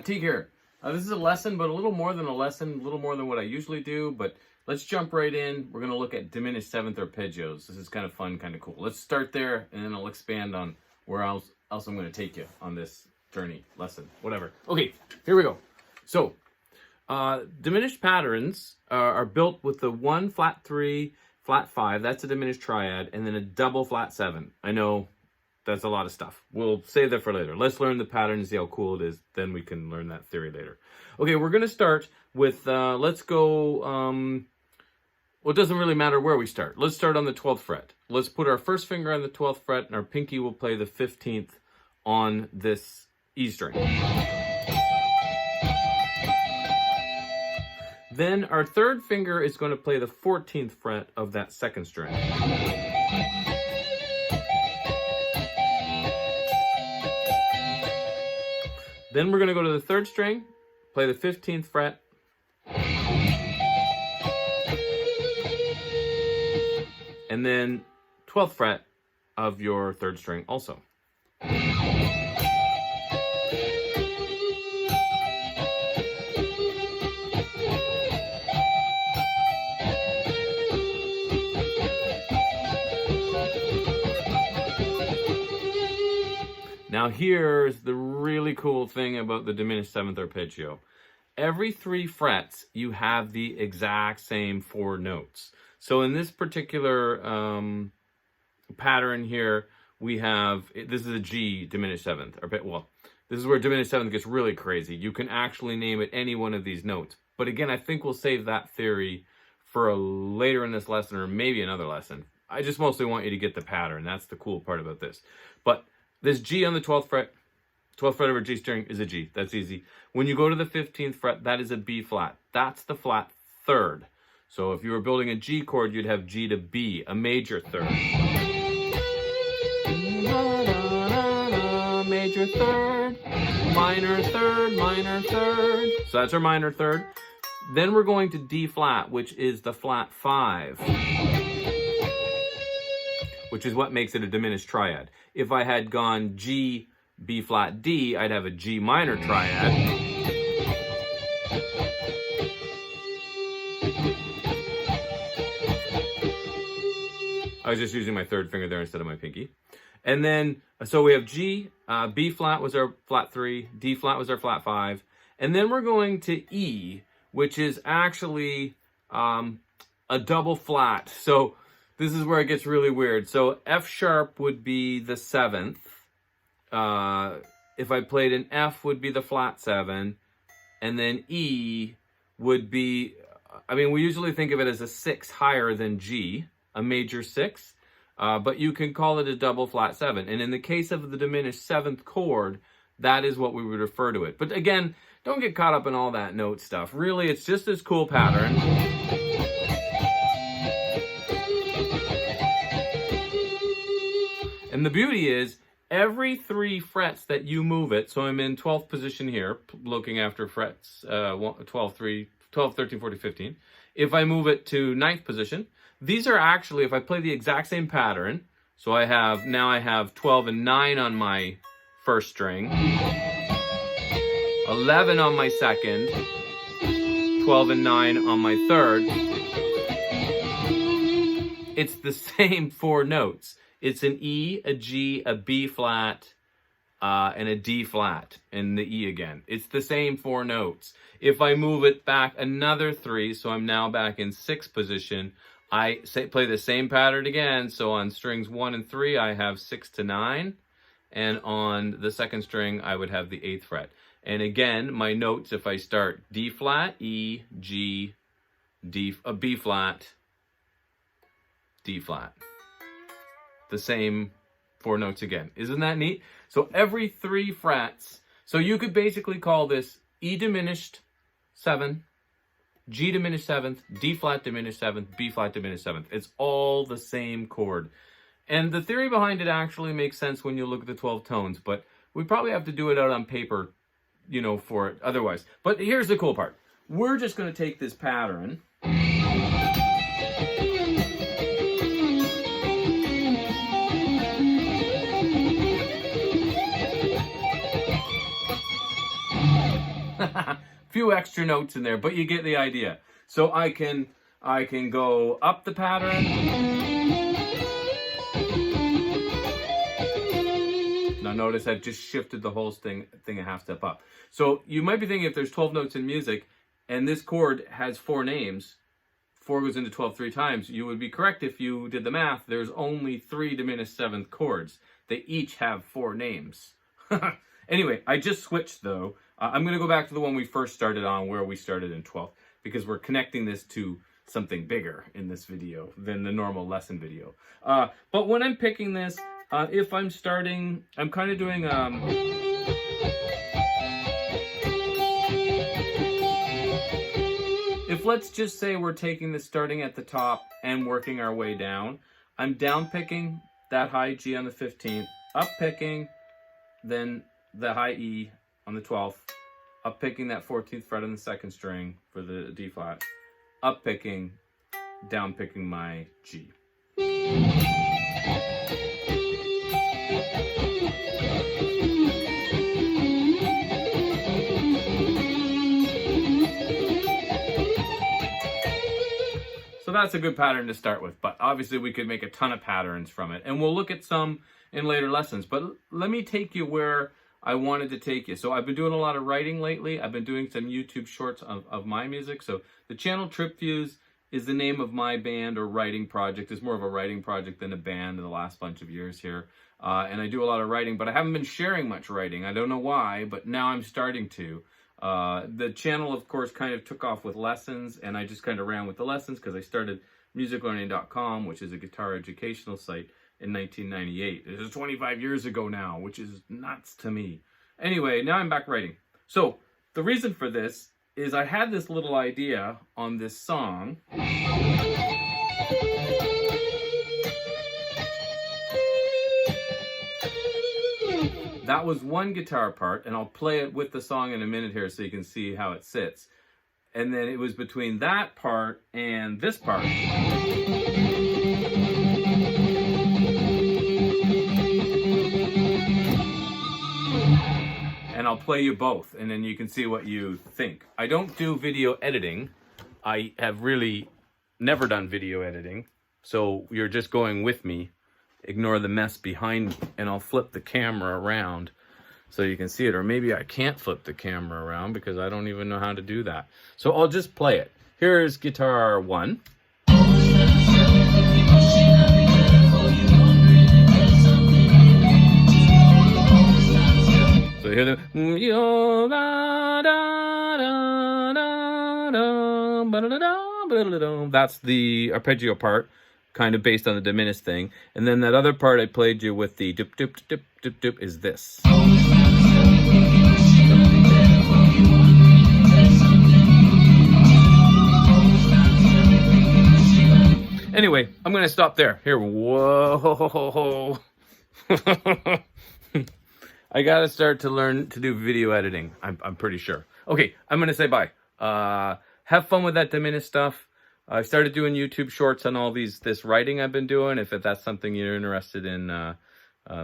Teague here. This is a lesson, but a little more than a lesson, a little more than what I usually do, but let's jump right in. We're going to look at diminished 7th arpeggios. This is kind of fun, kind of cool. Let's start there, and then I'll expand on where else I'm going to take you on this journey, lesson, whatever. Okay, here we go. So, diminished patterns are built with the 1 flat 3, flat 5, that's a diminished triad, and then a double flat 7. I know that's a lot of stuff. We'll save that for later. Let's learn the pattern and see how cool it is. Then we can learn that theory later. Okay, we're going to start with, let's go, well, it doesn't really matter where we start. Let's start on the 12th fret. Let's put our first finger on the 12th fret, and our pinky will play the 15th on this E string. Then our third finger is going to play the 14th fret of that second string. Then we're going to go to the third string, play the 15th fret, and then 12th fret of your third string also. Now here's the really cool thing about the diminished 7th arpeggio. Every 3 frets, you have the exact same 4 notes. So in this particular pattern here, we have, this is a G diminished 7th. Well, this is where diminished 7th gets really crazy. You can actually name it any one of these notes. But again, I think we'll save that theory for later in this lesson or maybe another lesson. I just mostly want you to get the pattern. That's the cool part about this. But this G on the 12th fret of our G string is a G. That's easy. When you go to the 15th fret, that is a B flat. That's the flat third. So if you were building a G chord, you'd have G to B, a major third. Major third, minor third, minor third. So that's our minor third. Then we're going to D flat, which is the flat 5. Which is what makes it a diminished triad. If I had gone G, B flat, D, I'd have a G minor triad. I was just using my third finger there instead of my pinky. And then, so we have G, B flat was our flat 3, D flat was our flat 5. And then we're going to E, which is actually a double flat. So this is where it gets really weird. So F sharp would be the 7th. If I played an F would be the flat 7. And then E would be, I mean, we usually think of it as a 6 higher than G, a major 6. But you can call it a double flat 7. And in the case of the diminished 7th chord, that is what we would refer to it. But again, don't get caught up in all that note stuff. Really, it's just this cool pattern. And the beauty is, every 3 frets that you move it, so I'm in 12th position here, looking after frets 12, 13, 14, 15. If I move it to 9th position, these are actually, if I play the exact same pattern, so now I have 12 and 9 on my first string, 11 on my second, 12 and 9 on my third. It's the same 4 notes. It's an E, a G, a B flat, and a D flat, and the E again. It's the same 4 notes. If I move it back another 3, so I'm now back in 6th position, I play the same pattern again. So on strings 1 and 3, I have 6 to 9. And on the second string, I would have the 8th fret. And again, my notes, if I start D flat, E, G, D, B flat, D flat. The same 4 notes again. Isn't that neat? So every 3 frets, so you could basically call this E diminished 7, G diminished 7th, D flat diminished 7th, B flat diminished 7th. It's all the same chord. And the theory behind it actually makes sense when you look at the 12 tones, but we probably have to do it out on paper, you know, for it otherwise. But here's the cool part. We're just going to take this pattern few extra notes in there, but you get the idea. So I can go up the pattern. Now notice I've just shifted the whole thing a half step up. So you might be thinking, if there's 12 notes in music and this chord has 4 names, 4 goes into 12 3 times, you would be correct if you did the math. There's only 3 diminished 7th chords. They each have 4 names. Anyway, I just switched though. I'm going to go back to the one we first started on, where we started in 12th, because we're connecting this to something bigger in this video than the normal lesson video. But when I'm picking this, if I'm starting, I'm kind of doing... If let's just say we're taking this starting at the top and working our way down, I'm down picking that high G on the 15th, up picking, then the high E on the 12th, up picking that 14th fret on the 2nd string for the D flat, up picking, down picking my G. So that's a good pattern to start with, but obviously we could make a ton of patterns from it, and we'll look at some in later lessons. But let me take you where I wanted to take you. So I've been doing a lot of writing lately. I've been doing some YouTube shorts of my music. So the channel Trip Views is the name of my band or writing project. It's more of a writing project than a band in the last bunch of years here. And I do a lot of writing, but I haven't been sharing much writing. I don't know why, but now I'm starting to. The channel, of course, kind of took off with lessons, and I just kind of ran with the lessons because I started musiclearning.com, which is a guitar educational site, in 1998. This is 25 years ago now, which is nuts to me. Anyway, now I'm back writing. So the reason for this is I had this little idea on this song. That was one guitar part, and I'll play it with the song in a minute here so you can see how it sits. And then it was between that part and this part. And I'll play you both, and then you can see what you think. I don't do video editing. I have really never done video editing, so you're just going with me. Ignore the mess behind me, and I'll flip the camera around so you can see it. Or maybe I can't flip the camera around because I don't even know how to do that. So I'll just play it. Here's guitar 1. So you hear the... That's the arpeggio part, kind of based on the diminished thing. And then that other part I played you with the dip dip dip dip dip is this. Anyway, I'm going to stop there. Here, whoa. I got to start to learn to do video editing, I'm pretty sure. Okay, I'm going to say bye. Have fun with that diminished stuff. I started doing YouTube shorts on all this writing I've been doing. If that's something you're interested in,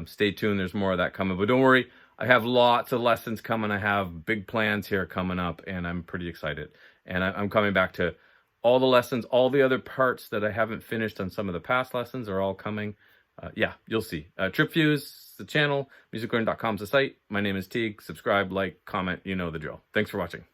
stay tuned. There's more of that coming. But don't worry, I have lots of lessons coming. I have big plans here coming up, and I'm pretty excited. And I'm coming back to all the lessons. All the other parts that I haven't finished on some of the past lessons are all coming. Yeah, you'll see. Trip Views, the channel. musiclearning.com is the site. My name is Teague. Subscribe, like, comment. You know the drill. Thanks for watching.